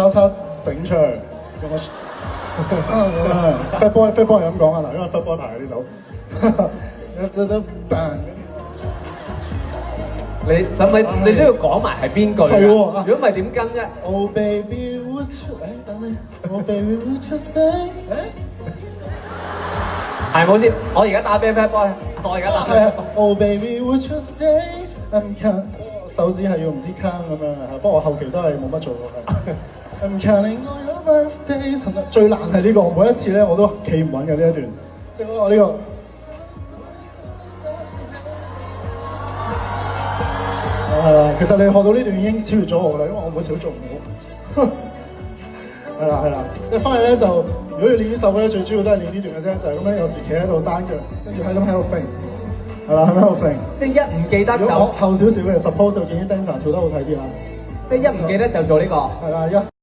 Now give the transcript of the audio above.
交叉頂出去，用個 fat boy 係咁講啊嗱，因為 fat boy 排呢首，就得 bang。你使唔使你都要講埋係邊句㗎？係喎如果唔係點跟啫？ Oh baby would you 等先 ，Oh baby would you stay？ 係冇先，我而家打俾 Fat Boy，我而家打。係啊 ，Oh baby would you stay？I'm count， 手指係要唔知 count 咁樣啊，不過我後期都係冇乜做過係。I'm counting on your birthdays。最難係呢個，每一次咧我都企唔穩嘅呢一段，即係我呢個。其實你學到呢段已經超越咗我啦，因為我每次都做唔到。係啦，即係翻嚟咧就，如果要練呢首歌咧，最主要都係練呢段嘅啫，就係咁樣有時企喺度單腳，跟住係咁喺度揈，係啦，喺度揈。即係一唔記得就如果我後少少嘅 suppose 就見啲 dancer 跳得好睇啲啊。即係一唔記得就做呢個。係啦，一。